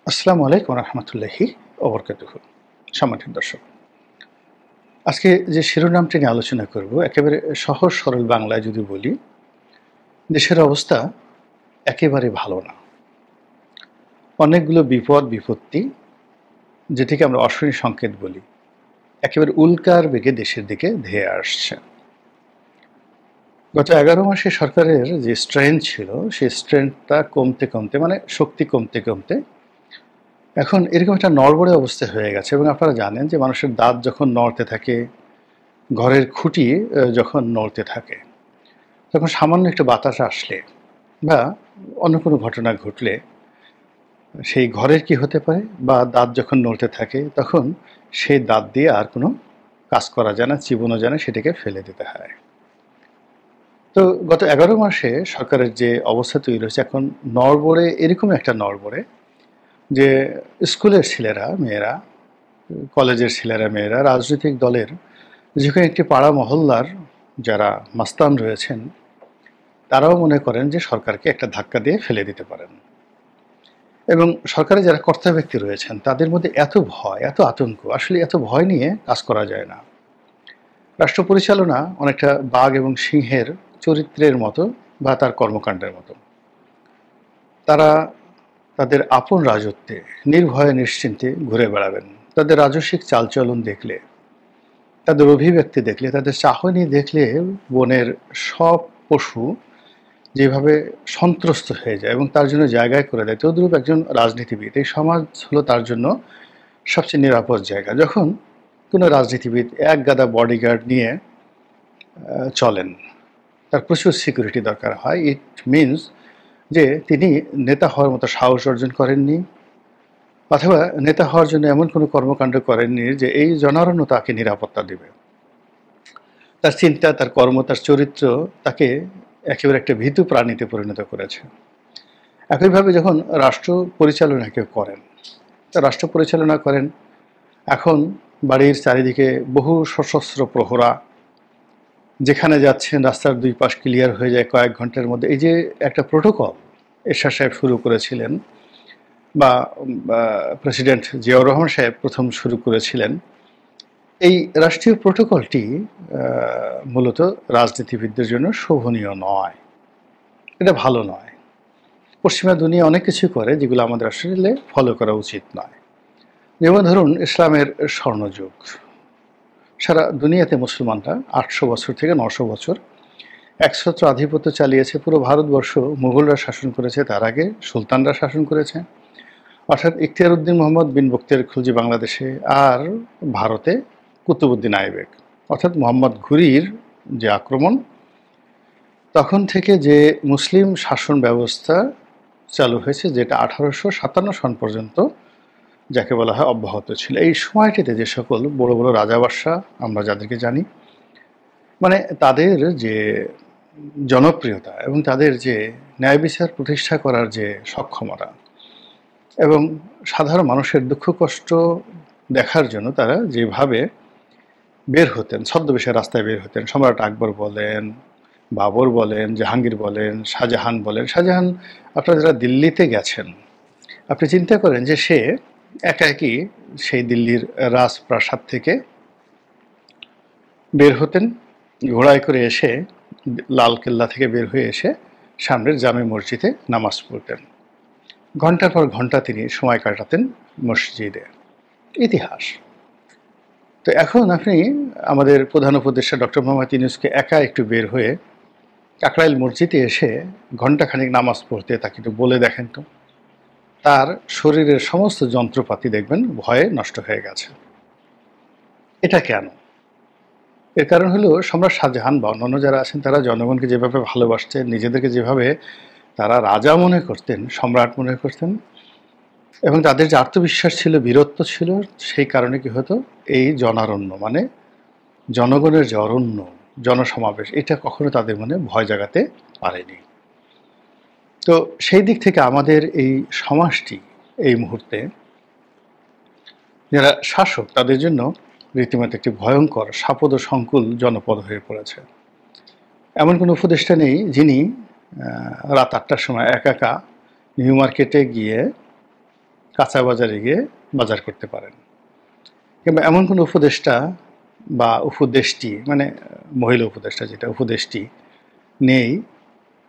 আসসালামু আলাইকুম রহমতুল্লাহি ওবরকাতুহু। সম্মানিত দর্শক, আজকে যে শিরোনামটি নিয়ে আলোচনা করব একেবারে সহজ সরল বাংলায় যদি বলি, দেশের অবস্থা একেবারে ভালো না। অনেকগুলো বিপদ বিপত্তি, যেটিকে আমরা অশনি সংকেত বলি, একেবারে উল্কার বেগে দেশের দিকে ধেয়ে আসছে। গত 11 মাসে সরকারের যে স্ট্রেংথ ছিল, সেই স্ট্রেংথটা কমতে কমতে মানে শক্তি কমতে কমতে এখন এরকম একটা নড়বড়ে অবস্থা হয়ে গেছে। এবং আপনারা জানেন যে মানুষের দাঁত যখন নড়তে থাকে, ঘরের খুঁটি যখন নড়তে থাকে, তখন সামান্য একটু বাতাস আসলে বা অন্য কোনো ঘটনা ঘটলে সেই ঘরের কি হতে পারে, বা দাঁত যখন নড়তে থাকে তখন সেই দাঁত দিয়ে আর কোনো কাজ করা যায় না, চিবোনো যায় না, সেটাকে ফেলে দিতে হয়। তো গত 11 মাসে সরকারের যে অবস্থা তৈরি হয়েছে, এখন নড়বড়ে, এরকম একটা নড়বড়ে যে স্কুলের ছেলেরা মেয়েরা, কলেজের ছেলেরা মেয়েরা, রাজনৈতিক দলের যে কোনো একটি পাড়া মহল্লার যারা মাস্তান রয়েছেন, তারাও মনে করেন যে সরকারকে একটা ধাক্কা দিয়ে ফেলে দিতে পারেন। এবং সরকারে যারা কর্তা ব্যক্তি রয়েছেন তাদের মধ্যে এত ভয়, এত আতঙ্ক, আসলে এত ভয় নিয়ে কাজ করা যায় না। রাষ্ট্র পরিচালনা অনেকটা বাঘ এবং সিংহের চরিত্রের মতো বা তার কর্মকাণ্ডের মতো। তারা তাদের আপন রাজত্বে নির্ভয়ে নিশ্চিন্তে ঘুরে বেড়াবেন। তাদের রাজস্বিক চালচলন দেখলে, তাদের অভিব্যক্তি দেখলে, তাদের চাহনি দেখলে বনের সব পশু যেভাবে সন্ত্রস্ত হয়ে যায় এবং তার জন্য জায়গায় করে দেয়, তদ্রূপ একজন রাজনীতিবিদ, এই সমাজ হলো তার জন্য সবচেয়ে নিরাপদ জায়গা। যখন কোনো রাজনীতিবিদ এক গাদা বডিগার্ড নিয়ে চলেন, তার প্রচুর সিকিউরিটি দরকার হয়, ইট মিনস যে তিনি নেতা হওয়ার মতো সাহস অর্জন করেননি, অথবা নেতা হওয়ার জন্য এমন কোনো কর্মকাণ্ড করেননি যে এই জনারণ্য তাকে নিরাপত্তা দেবে। তার চিন্তা, তার কর্ম, তার চরিত্র তাকে একেবারে একটা ভীতু প্রাণীতে পরিণত করেছে। একইভাবে যখন রাষ্ট্র পরিচালনা কেউ করেন, রাষ্ট্র পরিচালনা করেন, এখন বাড়ির চারিদিকে বহু সশস্ত্র প্রহরা, যেখানে যাচ্ছেন রাস্তার দুই পাশ ক্লিয়ার হয়ে যায় কয়েক ঘন্টার মধ্যে। এই যে একটা প্রোটোকল এরশাদ সাহেব শুরু করেছিলেন, বা প্রেসিডেন্ট জিয়াউর রহমান সাহেব প্রথম শুরু করেছিলেন, এই রাষ্ট্রীয় প্রোটোকলটি মূলত রাজনীতিবিদদের জন্য শোভনীয় নয়, এটা ভালো নয়। পশ্চিমা দুনিয়া অনেক কিছু করে যেগুলো আমাদের আসলে ফলো করা উচিত নয়। যেমন ধরুন ইসলামের স্বর্ণযুগ, সারা দুনিয়াতে মুসলমানরা 800 বছর থেকে 900 বছর একছত্র আধিপত্য চালিয়েছে। পুরো ভারতবর্ষ মুঘলরা শাসন করেছে, তার আগে সুলতানরা শাসন করেছে, অর্থাৎ ইখতিয়ার উদ্দিন মোহাম্মদ বিন বখতিয়ার খুলজি বাংলাদেশে, আর ভারতে কুতুবউদ্দিন আইবেক, অর্থাৎ মোহাম্মদ ঘুরির যে আক্রমণ, তখন থেকে যে মুসলিম শাসন ব্যবস্থা চালু হয়েছে, যেটা 1857 সন পর্যন্ত যাকে বলা হয় অব্যাহত ছিল। এই সময়টিতে যে সকল বড় বড় রাজাবাদশাহ আমরা যাদেরকে জানি, মানে তাদের যে জনপ্রিয়তা এবং তাদের যে ন্যায় বিচার প্রতিষ্ঠা করার যে সক্ষমতা এবং সাধারণ মানুষের দুঃখ কষ্ট দেখার জন্য তারা যেভাবে বের হতেন, ছদ্মবেশে রাস্তায় বের হতেন, সম্রাট আকবর বলেন, বাবর বলেন, জাহাঙ্গীর বলেন, শাহজাহান বলেন। শাহজাহান, আপনারা যারা দিল্লিতে গেছেন, আপনি চিন্তা করেন যে সে একা একই সেই দিল্লির রাজপ্রাসাদ থেকে বের হতেন, ঘোড়ায় করে এসে লালকেল্লা থেকে বের হয়ে এসে সামনের জামে মসজিদে নামাজ পড়তেন। ঘন্টার পর ঘন্টা তিনি সময় কাটাতেন মসজিদে। ইতিহাস। তো এখন আপনি আমাদের প্রধান উপদেষ্টা ডক্টর মোহাম্মদ ইউনূসকে একা একটু বের হয়ে কাকরাইল মসজিদে এসে ঘণ্টাখানিক নামাজ পড়তে তাকে একটু বলে দেখেন তো, তার শরীরের সমস্ত যন্ত্রপাতি দেখবেন ভয়ে নষ্ট হয়ে গেছে। এটা কেন? এর কারণ হলো সম্রাট শাহজাহান বা অন্যান্য যারা আছেন তারা জনগণকে যেভাবে ভালোবাসতেন, নিজেদেরকে যেভাবে তারা রাজা মনে করতেন, সম্রাট মনে করতেন, এবং তাদের যে আত্মবিশ্বাস ছিল, বীরত্ব ছিল, সেই কারণে কি হতো, এই জনারণ্য মানে জনগণের যে অরণ্য, জনসমাবেশ, এটা কখনো তাদের মনে ভয় জাগাতে পারেনি। তো সেই দিক থেকে আমাদের এই সমাজটি এই মুহূর্তে যারা শাসক তাদের জন্য রীতিমতো একটি ভয়ঙ্কর সাপদ সংকুল জনপদ হয়ে পড়েছে। এমন কোনো উপদেষ্টা নেই যিনি রাত 8টার সময় একা একা নিউ মার্কেটে গিয়ে কাঁচা বাজারে গিয়ে বাজার করতে পারেন। কিংবা এমন কোনো উপদেষ্টা বা উপদেষ্টি, মানে মহিলা উপদেষ্টা যেটা উপদেষ্টি নেই,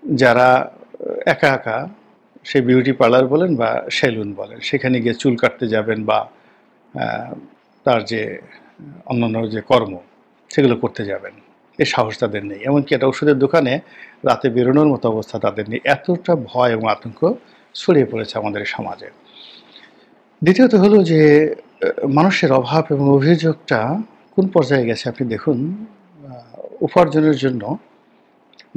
যারা একা একা সে বিউটি পার্লার বলেন বা সেলুন বলেন সেখানে গিয়ে চুল কাটতে যাবেন বা তার যে অন্যান্য যে কর্ম সেগুলো করতে যাবেন, এই সাহস তাদের নেই। এমনকি একটা ওষুধের দোকানে রাতে বেরোনোর মতো অবস্থা তাদের নেই। এতটা ভয় এবং আতঙ্ক ছড়িয়ে পড়েছে আমাদের সমাজে। দ্বিতীয়ত হলো যে মানুষের অভাব এবং অভিযোগটা কোন পর্যায়ে গেছে আপনি দেখুন। উপার্জনের জন্য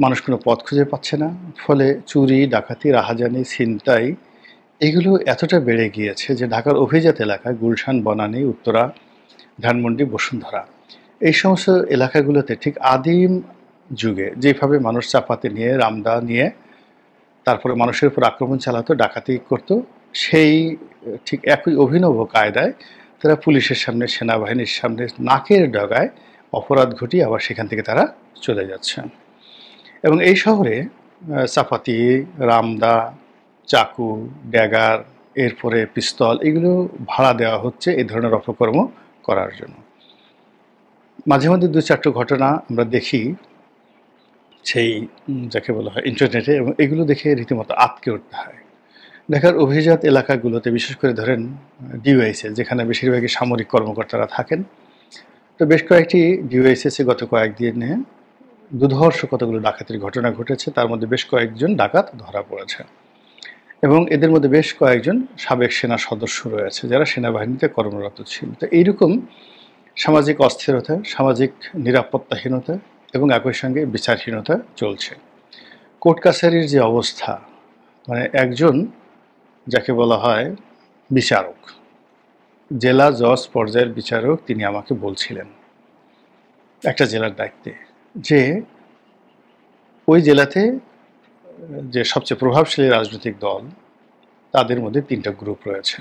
মানুষ কোনো পথ খুঁজে পাচ্ছে না, ফলে চুরি, ডাকাতি, রাহাজানি, ছিনতাই এগুলো এতটা বেড়ে গিয়েছে যে ঢাকার অভিজাত এলাকা গুলশান, বনানী, উত্তরা, ধানমন্ডি, বসুন্ধরা এই সমস্ত এলাকাগুলোতে ঠিক আদিম যুগে যেভাবে মানুষ চাপাতি নিয়ে, রামদা নিয়ে তারপরে মানুষের উপর আক্রমণ চালাতো, ডাকাতি করতো, সেই ঠিক একই অভিনব কায়দায় তারা পুলিশের সামনে, সেনাবাহিনীর সামনে নাকের ডগায় অপরাধ ঘটিয়ে আবার সেখান থেকে তারা চলে যাচ্ছে। এবং এই শহরে চাপাতি, রামদা, চাকু, ড্যাগার, এরপরে পিস্তল এগুলো ভাড়া দেওয়া হচ্ছে এই ধরনের অপকর্ম করার জন্য। মাঝে মধ্যে ২-৪টা ঘটনা আমরা দেখি সেই যাকে বলা হয় ইন্টারনেটে, এবং এগুলো দেখে রীতিমতো আঁতকে উঠতে হয়। ঢাকার অভিজাত এলাকাগুলোতে বিশেষ করে ধরেন ডিওয়াইসএস, যেখানে বেশিরভাগই সামরিক কর্মকর্তারা থাকেন, তো বেশ কয়েকটি ডিওয়াইসএসে গত কয়েকদিনে দুর্ধর্ষ কতগুলো ডাকাতির ঘটনা ঘটেছে। তার মধ্যে বেশ কয়েকজন ডাকাত ধরা পড়েছে এবং এদের মধ্যে বেশ কয়েকজন সাবেক সেনা সদস্য রয়েছে যারা সেনাবাহিনীতে কর্মরত ছিল। তো এইরকম সামাজিক অস্থিরতা, সামাজিক নিরাপত্তাহীনতা এবং একই সঙ্গে বিচারহীনতা চলছে। কোর্ট কাছারির যে অবস্থা, মানে একজন যাকে বলা হয় বিচারক, জেলা জজ পর্যায়ের বিচারক, তিনি আমাকে বলছিলেন একটা জেলার দায়িত্বে যে ওই জেলাতে যে সবচেয়ে প্রভাবশালী রাজনৈতিক দল তাদের মধ্যে ৩টা গ্রুপ রয়েছে।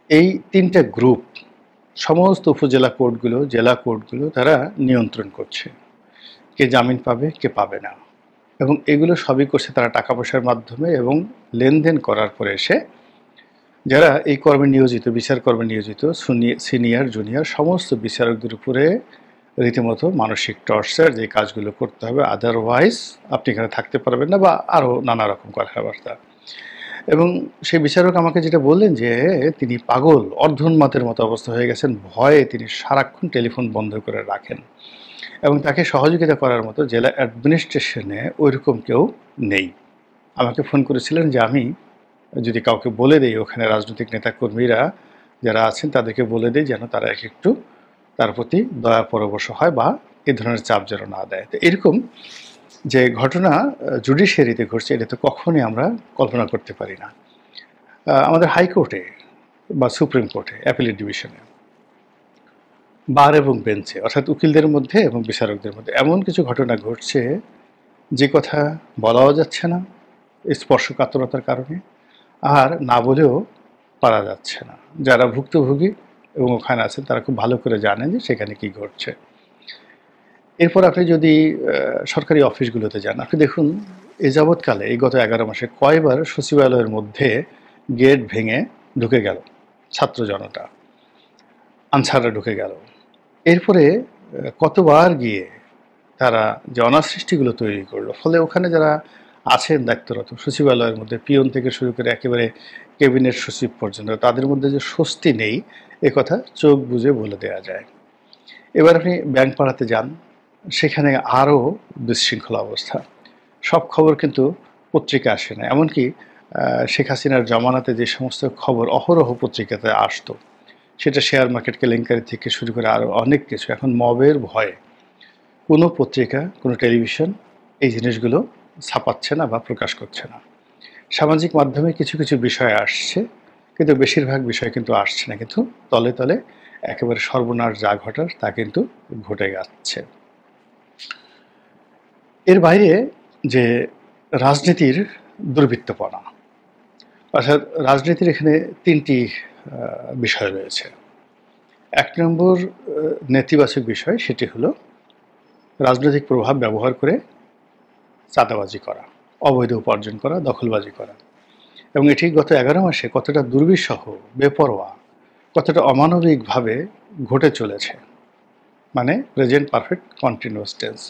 এই ৩টা গ্রুপ সমস্ত উপজেলা কোর্টগুলো, জেলা কোর্টগুলো তারা নিয়ন্ত্রণ করছে, কে জামিন পাবে, কে পাবে না। এবং এগুলো সবই করছে তারা টাকা পয়সার মাধ্যমে এবং লেনদেন করার পরে এসে যারা এই কর্মে নিয়োজিত, বিচার কর্মে নিয়োজিত সিনিয়র জুনিয়র সমস্ত বিচারকদের উপরে রীতিমতো মানসিক টর্চার, যে কাজগুলো করতে হবে, আদারওয়াইজ আপনি এখানে থাকতে পারবেন না, বা আরও নানা রকম কথাবার্তা। এবং সেই বিচারক আমাকে যেটা বললেন যে তিনি পাগল, অর্ধোন্মাদের মতো অবস্থা হয়ে গেছেন, ভয়ে তিনি সারাক্ষণ টেলিফোন বন্ধ করে রাখেন এবং তাকে সহযোগিতা করার মতো জেলা অ্যাডমিনিস্ট্রেশনে ওইরকম কেউ নেই। আমাকে ফোন করেছিলেন যে আমি যদি কাউকে বলে দেই, ওখানে রাজনৈতিক নেতাকর্মীরা যারা আছেন তাদেরকে বলে দেই যেন তারা একটু তার প্রতি দয়া পরবশ হয় বা এ ধরনের চাপ যেন না দেয়। তো এরকম যে ঘটনা জুডিশিয়ারিতে ঘটছে, এটা তো কখনোই আমরা কল্পনা করতে পারি না। আমাদের হাইকোর্টে বা সুপ্রিম কোর্টে, অ্যাপিলেট ডিভিশনে, বার এবং বেঞ্চে, অর্থাৎ উকিলদের মধ্যে এবং বিচারকদের মধ্যে এমন কিছু ঘটনা ঘটছে যে কথা বলাও যাচ্ছে না স্পর্শকাতরতার কারণে, আর না বলেও পারা যাচ্ছে না। যারা ভুক্তভোগী এবং ওখানে আছেন তারা খুব ভালো করে জানেন যে সেখানে কি ঘটছে। এরপর আপনি যদি সরকারি অফিসগুলোতে যান, আপনি দেখুন এ যাবৎকালে এই গত 11 মাসে কয়বার সচিবালয়ের মধ্যে গেট ভেঙে ঢুকে গেল ছাত্র জনতা, আনসাররা ঢুকে গেল। এরপরে কতবার গিয়ে তারা যে অনাসৃষ্টিগুলো তৈরি করলো, ফলে ওখানে যারা আছেন দায়িত্বরত সচিবালয়ের মধ্যে, পিয়ন থেকে শুরু করে একেবারে ক্যাবিনেট সচিব পর্যন্ত, তাদের মধ্যে যে স্বস্তি নেই এ কথা চোখ বুজে বলে দেওয়া যায়। এবার আপনি ব্যাংক পাড়াতে যান, সেখানে আরও বিশৃঙ্খলা অবস্থা। সব খবর কিন্তু পত্রিকা আসে না। এমনকি শেখ হাসিনার জমানাতে যে সমস্ত খবর অহরহ পত্রিকাতে আসতো, সেটা শেয়ার মার্কেট কেলেঙ্কারি থেকে শুরু করে আরও অনেক কিছু, এখন মবের ভয়ে কোনো পত্রিকা, কোনো টেলিভিশন এই জিনিসগুলো ছাপাচ্ছে না বা প্রকাশ করছে না। সামাজিক মাধ্যমে কিছু কিছু বিষয় আসছে, কিন্তু বেশিরভাগ বিষয় কিন্তু আসছে না, কিন্তু তলে তলে একেবারে সর্বনাশ যা ঘটার তা কিন্তু ঘটে যাচ্ছে। এর বাইরে যে রাজনীতির দুর্বৃত্তপনা, অর্থাৎ রাজনীতির এখানে 3টি বিষয় রয়েছে। 1 নম্বর নেতিবাচক বিষয়, সেটি হলো রাজনৈতিক প্রভাব ব্যবহার করে চাঁদাবাজি করা, অবৈধ উপার্জন করা, দখলবাজি করা। এবং এটি গত 11 মাসে কতটা দুর্বিষহ, বেপরোয়া, কতটা অমানবিকভাবে ঘটে চলেছে, মানে প্রেজেন্ট পারফেক্ট কন্টিনিউয়াস টেন্স।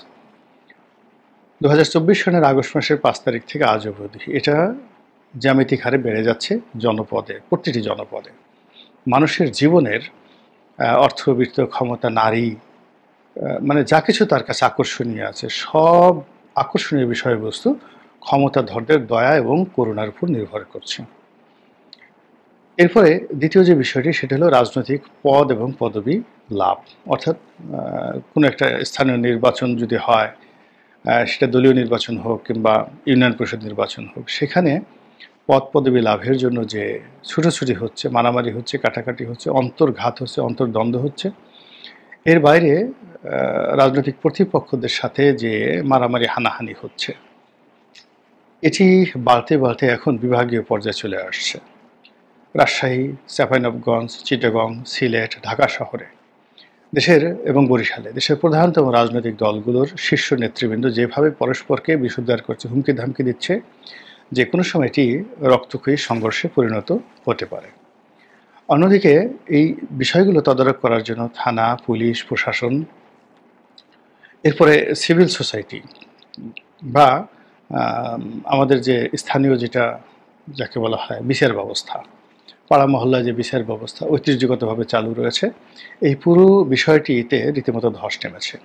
2024 সনের আগস্ট মাসের 5 তারিখ থেকে আজ অবধি এটা জ্যামিতিক হারে বেড়ে যাচ্ছে জনপদে, প্রতিটি জনপদে। মানুষের জীবনের অর্থবিত্ত, ক্ষমতা, নারী, মানে যা কিছু তার কাছে আকর্ষণীয় আছে, সব আকর্ষণীয় বিষয়বস্তু ক্ষমতাধরদের দয়া এবং করুণার উপর নির্ভর করছে। এরপরে দ্বিতীয় যে বিষয়টি, সেটা হলো রাজনৈতিক পদ এবং পদবি লাভ। অর্থাৎ কোনো একটা স্থানীয় নির্বাচন যদি হয়, সেটা দলীয় নির্বাচন হোক কিংবা ইউনিয়ন পরিষদ নির্বাচন হোক, সেখানে পদ পদবি লাভের জন্য যে ছুটোছুটি হচ্ছে, মারামারি হচ্ছে, কাটাকাটি হচ্ছে, অন্তর্ঘাত হচ্ছে, অন্তর্দ্বন্দ্ব হচ্ছে, এর বাইরে রাজনৈতিক প্রতিপক্ষদের সাথে যে মারামারি হানাহানি হচ্ছে, এটি বাড়তে বাড়তে এখন বিভাগীয় পর্যায়ে চলে আসছে। রাজশাহী, চাঁপাইনবাবগঞ্জ, চিটাগং, সিলেট, ঢাকা শহরে দেশের এবং বরিশালে দেশের প্রধানতম রাজনৈতিক দলগুলোর শীর্ষ নেতৃবৃন্দ যেভাবে পরস্পরকে বিষোদ্গার করছে, হুমকি ধামকি দিচ্ছে, যে কোনো সময় এটি রক্তক্ষয়ী সংঘর্ষে পরিণত হতে পারে। অন্যদিকে এই বিষয়গুলো তদারক করার জন্য থানা, পুলিশ, প্রশাসন, এরপরে সিভিল সোসাইটি বা আমাদের যে স্থানীয় যেটা যাকে বলা হয় বিচার ব্যবস্থা, পাড়া মহল্লায় যে বিচার ব্যবস্থা ঐতিহ্যগতভাবে চালু রয়েছে, এই পুরো বিষয়টিতে রীতিমতো ধস নেমেছে।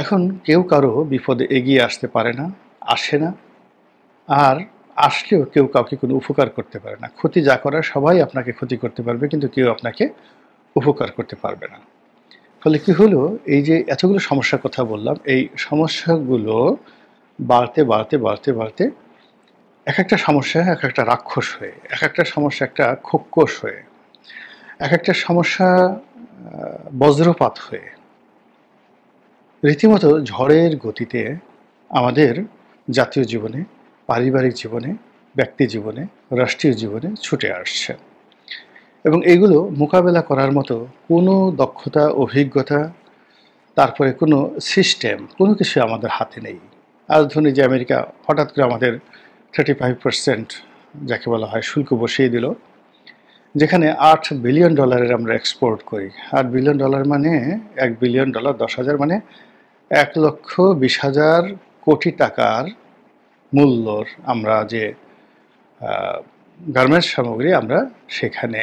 এখন কেউ কারো বিপদে এগিয়ে আসতে পারে না, আসে না, আর আসলেও কেউ কাউকে কোনো উপকার করতে পারে না। ক্ষতি যা করার সবাই আপনাকে ক্ষতি করতে পারবে, কিন্তু কেউ আপনাকে উপকার করতে পারবে না। ফলে কি হলো, এই যে এতগুলো সমস্যার কথা বললাম, এই সমস্যাগুলো বাড়তে বাড়তে বাড়তে বাড়তে এক একটা সমস্যা এক একটা রাক্ষস হয়ে, এক একটা সমস্যা একটা খোক্কস হয়ে, এক একটা সমস্যা বজ্রপাত হয়ে, রীতিমতো ঝড়ের গতিতে আমাদের জাতীয় জীবনে, পারিবারিক জীবনে, ব্যক্তি জীবনে, রাষ্ট্রীয় জীবনে ছুটে আসছে। এবং এগুলো মোকাবেলা করার মতো কোনো দক্ষতা, অভিজ্ঞতা, তারপরে কোনো সিস্টেম, কোনো কিছু আমাদের হাতে নেই। আজ ধরুন যে আমেরিকা হঠাৎ করে আমাদের 35% যাকে বলা হয় শুল্ক বসিয়ে দিল, যেখানে $8 বিলিয়ন আমরা এক্সপোর্ট করি। $8 বিলিয়ন মানে $1 বিলিয়ন, 10,000 মানে 1,20,000 কোটি টাকার মূল্যর আমরা যে গার্মেন্টস সামগ্রী আমরা সেখানে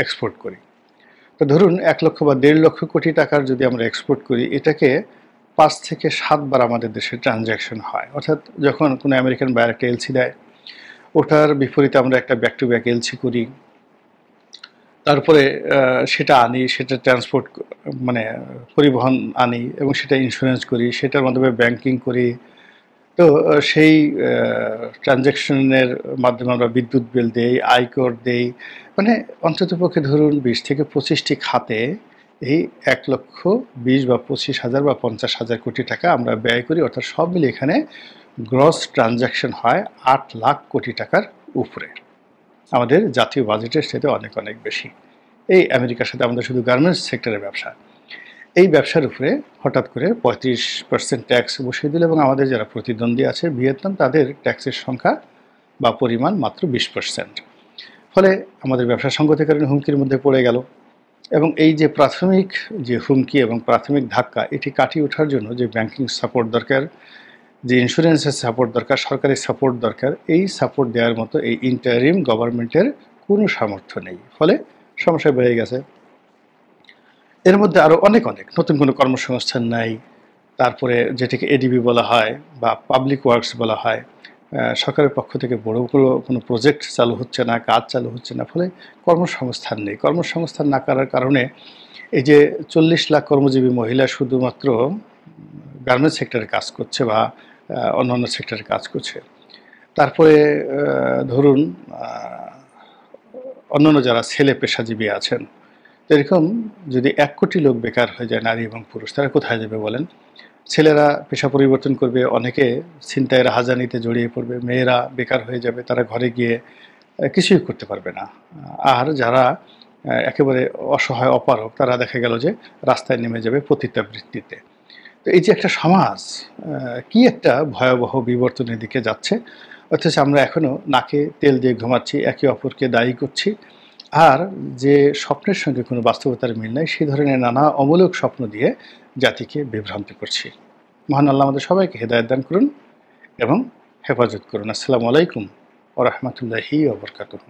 এক্সপোর্ট করি। তো ধরুন 1 লক্ষ বা 1.5 লক্ষ কোটি টাকার যদি আমরা এক্সপোর্ট করি, এটাকে 5 থেকে 7 বার আমাদের দেশে ট্রানজ্যাকশন হয়। অর্থাৎ যখন কোনো আমেরিকান বায়ার একটা এলসি দেয়, ওটার বিপরীতে আমরা একটা ব্যাক টু ব্যাক এলসি করি, তারপরে সেটা আনি, সেটা ট্রান্সপোর্ট মানে পরিবহন আনি এবং সেটা ইন্স্যুরেন্স করি, সেটার মাধ্যমে ব্যাংকিং করি। তো সেই ট্রানজ্যাকশনের মাধ্যমে আমরা বিদ্যুৎ বিল দেই, আয়কর দেই, মানে অন্ততপক্ষে ধরুন 20 থেকে 25টি খাতে এই 1,20,000 বা 25,000 বা 50,000 কোটি টাকা আমরা ব্যয় করি। অর্থাৎ সব মিলে এখানে গ্রস ট্রানজ্যাকশন হয় 8 লাখ কোটি টাকার উপরে, আমাদের জাতীয় বাজেটের সাথে অনেক অনেক বেশি। এই আমেরিকার সাথে আমাদের শুধু গার্মেন্টস সেক্টরের ব্যবসা, এই ব্যবসার উপরে হঠাৎ করে 35% ট্যাক্স বসিয়ে দিল, এবং আমাদের যারা প্রতিদ্বন্দ্বী আছে ভিয়েতনাম, তাদের ট্যাক্সের সংখ্যা বা পরিমাণ মাত্র 20%। ফলে আমাদের ব্যবসা সংগতিকালীন হুমকির মধ্যে পড়ে গেল। এবং এই যে প্রাথমিক যে হুমকি এবং প্রাথমিক ধাক্কা, এটি কাটিয়ে ওঠার জন্য যে ব্যাংকিং সাপোর্ট দরকার, যে ইন্স্যুরেন্সের সাপোর্ট দরকার, সরকারি সাপোর্ট দরকার, এই সাপোর্ট দেওয়ার মতো এই ইন্টারিম গভর্নমেন্টের কোনো সামর্থ্য নেই। ফলে সমস্যা বেড়ে গেছে। এর মধ্যে আরও অনেক অনেক নতুন কোনো কর্মসংস্থান নাই, তারপরে যেটাকে এডিবি বলা হয় বা পাবলিক ওয়ার্কস বলা হয়, সরকারের পক্ষ থেকে বড় কোনো প্রজেক্ট চালু হচ্ছে না, কাজ চালু হচ্ছে না, ফলে কর্মসংস্থান নেই। কর্মসংস্থান না করার কারণে এই যে 40 লাখ কর্মজীবী মহিলা শুধুমাত্র গার্মেন্টস সেক্টরে কাজ করছে বা অন্যান্য সেক্টরে কাজ করছে। তারপরে ধরুন অন্যান্য যারা ছেলে পেশাজীবী আছেন, এরকম যদি 1 কোটি লোক বেকার হয়ে যায়, নারী এবং পুরুষ, তারা কোথায় যাবে বলেন? ছেলেরা পেশা পরিবর্তন করবে, অনেকে ছিনতাইয়ের রাহাজানিতে জড়িয়ে পড়বে, মেয়েরা বেকার হয়ে যাবে, তারা ঘরে গিয়ে কিছুই করতে পারবে না। আর যারা একেবারে অসহায় অপারগ, তারা দেখা গেল যে রাস্তায় নেমে যাবে পতিতাবৃত্তিতে। তো এই যে একটা সমাজ কি একটা ভয়াবহ বিবর্তনের দিকে যাচ্ছে, অথচ আমরা এখনও নাকে তেল দিয়ে ঘুমাচ্ছি, একে অপরকে দায়ী করছি। আর যে স্বপ্নের সঙ্গে কোনো বাস্তবতার মিল নাই, সেই ধরনের নানা অমূলক স্বপ্ন দিয়ে জাতিকে বিভ্রান্ত করছি। মহান আল্লাহ আমাদের সবাইকে হেদায়েত দান করুন এবং হেফাজত করুন। আসসালামু আলাইকুম ওয়া রাহমাতুল্লাহি ওয়া বারাকাতুহু।